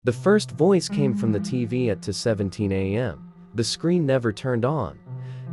The first voice came from the TV at 2:17 a.m. The screen never turned on.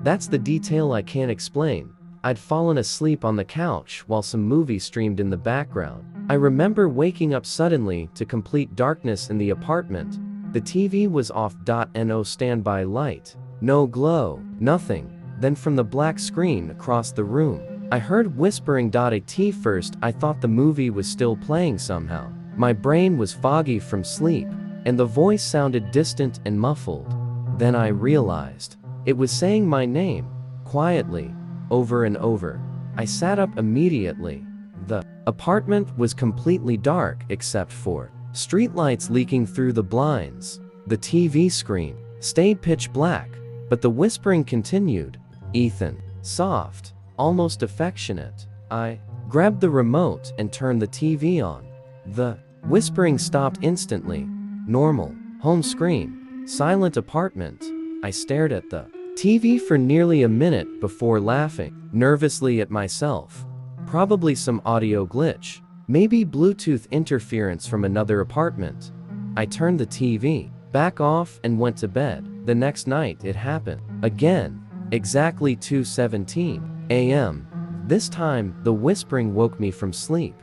That's the detail I can't explain. I'd fallen asleep on the couch while some movie streamed in the background. I remember waking up suddenly to complete darkness in the apartment. The TV was off. No standby light, no glow, nothing. Then from the black screen across the room, I heard whispering. At first I thought the movie was still playing somehow. My brain was foggy from sleep, and the voice sounded distant and muffled. Then I realized it was saying my name, quietly, over and over. I sat up immediately. The apartment was completely dark except for streetlights leaking through the blinds. The TV screen stayed pitch black, but the whispering continued. Ethan. Soft, almost affectionate. I grabbed the remote and turned the TV on. The whispering stopped instantly. Normal, home screen, silent apartment. I stared at the TV for nearly a minute before laughing nervously at myself. Probably some audio glitch, maybe Bluetooth interference from another apartment. I turned the TV back off and went to bed. The next night it happened again, exactly 2:17 a.m. This time, the whispering woke me from sleep.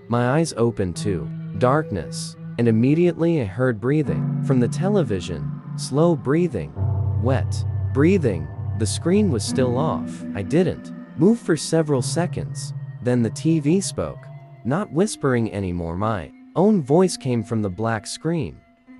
My eyes opened to darkness, and immediately I heard breathing from the television. Slow breathing, wet breathing. The screen was still off. I didn't move for several seconds. Then the TV spoke, not whispering anymore. My own voice came from the black screen.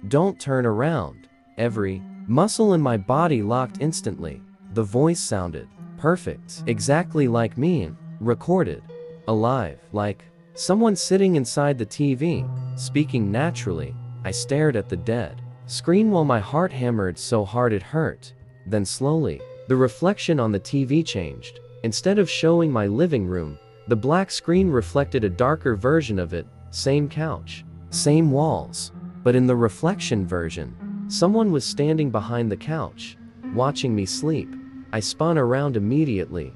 Don't turn around. Every muscle in my body locked instantly. The voice sounded perfect, exactly like me, recorded, alive, like someone sitting inside the TV, speaking naturally. I stared at the dead screen while my heart hammered so hard it hurt. Then slowly, the reflection on the TV changed. Instead of showing my living room, the black screen reflected a darker version of it. Same couch, same walls, but in the reflection version, someone was standing behind the couch, watching me sleep. I spun around immediately.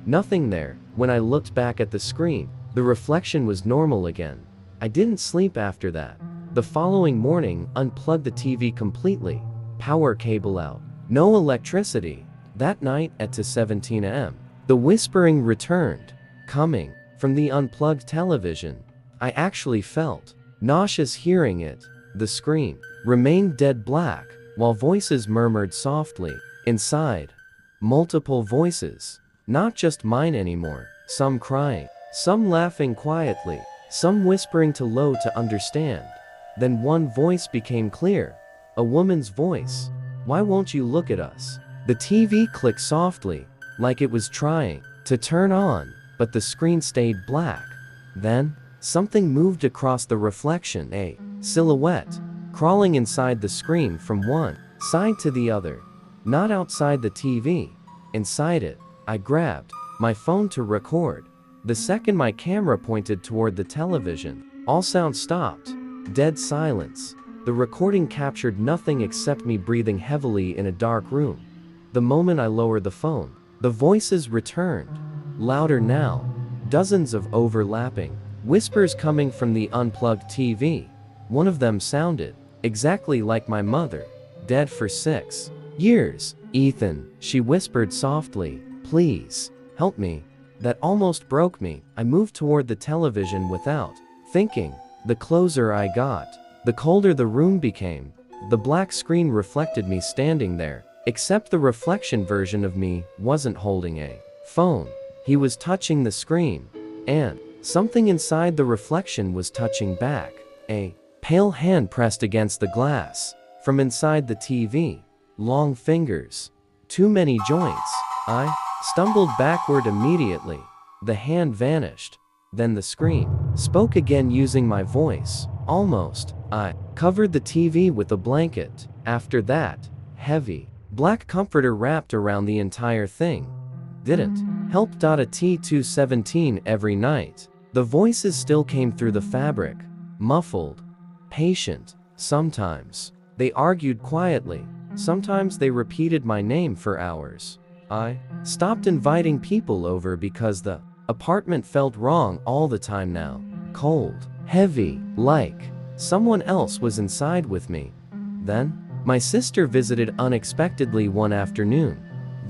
Nothing there. When I looked back at the screen, the reflection was normal again. I didn't sleep after that. The following morning, unplugged the TV completely. Power cable out. No electricity. That night at 2:17 a.m., the whispering returned, coming from the unplugged television. I actually felt nauseous hearing it. The screen remained dead black, while voices murmured softly inside. Multiple voices, not just mine anymore. Some crying, some laughing quietly, some whispering too low to understand. Then one voice became clear, a woman's voice. Why won't you look at us? The TV clicked softly, like it was trying to turn on, but the screen stayed black. Then, something moved across the reflection, a silhouette, crawling inside the screen from one side to the other. Not outside the TV, inside it. I grabbed my phone to record. The second my camera pointed toward the television, all sound stopped. Dead silence. The recording captured nothing except me breathing heavily in a dark room. The moment I lowered the phone, the voices returned. Louder now. Dozens of overlapping whispers coming from the unplugged TV. One of them sounded exactly like my mother, dead for 6 years. Ethan, she whispered softly, please, help me. That almost broke me. I moved toward the television without thinking. The closer I got, the colder the room became. The black screen reflected me standing there, except the reflection version of me wasn't holding a phone. He was touching the screen, and something inside the reflection was touching back. A pale hand pressed against the glass. From inside the TV, long fingers. Too many joints. I stumbled backward immediately. The hand vanished. Then the screen spoke again using my voice. Almost. I covered the TV with a blanket. After that, heavy black comforter wrapped around the entire thing. Didn't help. At 2:17 every night, the voices still came through the fabric, muffled, patient. Sometimes they argued quietly. Sometimes they repeated my name for hours. I stopped inviting people over because the apartment felt wrong all the time now. Cold, heavy, like Someone else was inside with me. Then, my sister visited unexpectedly one afternoon.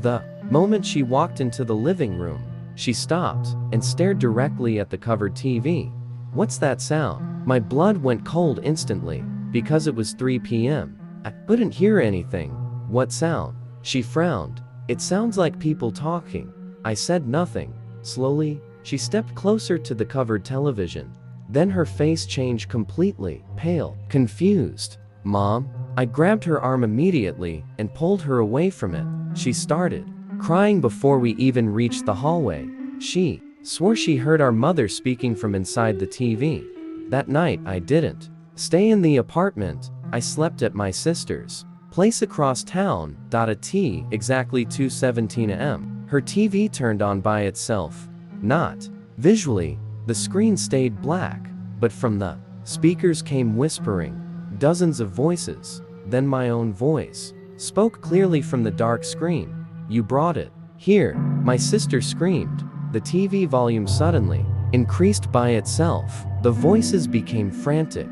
The moment she walked into the living room, she stopped and stared directly at the covered TV. "What's that sound?" My blood went cold instantly, because it was 3 p.m. I couldn't hear anything. "What sound?" She frowned. "It sounds like people talking." I said nothing. Slowly, she stepped closer to the covered television. Then her face changed completely, pale, confused. "Mom?" I grabbed her arm immediately and pulled her away from it. She started crying before we even reached the hallway. She swore she heard our mother speaking from inside the TV. That night, I didn't stay in the apartment. I slept at my sister's place across town. At exactly 2:17 a.m. Her TV turned on by itself. Not visually, the screen stayed black, but from the speakers came whispering. Dozens of voices. Then my own voice spoke clearly from the dark screen. "You brought it here," my sister screamed. The TV volume suddenly increased by itself. The voices became frantic,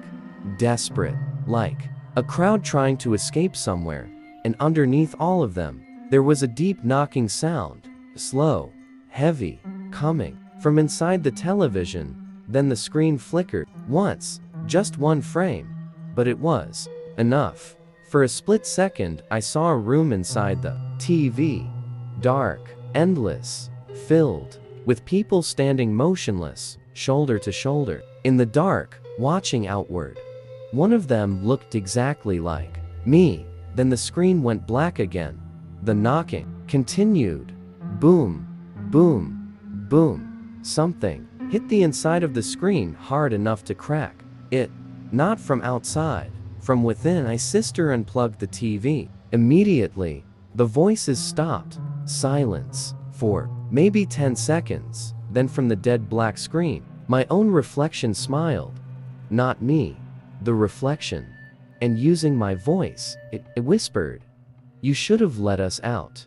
desperate, like a crowd trying to escape somewhere. And underneath all of them, there was a deep knocking sound, slow, heavy, coming from inside the television. Then the screen flickered once, just one frame. But it was enough. For a split second, I saw a room inside the TV. Dark, endless, filled with people standing motionless, shoulder to shoulder, in the dark, watching outward. One of them looked exactly like me. Then the screen went black again. The knocking continued. Boom, boom, boom. Something hit the inside of the screen hard enough to crack it. Not from outside, from within. My sister unplugged the TV. Immediately, the voices stopped. Silence for maybe 10 seconds. Then from the dead black screen, my own reflection smiled. Not me, the reflection. And using my voice, it whispered, "You should have let us out."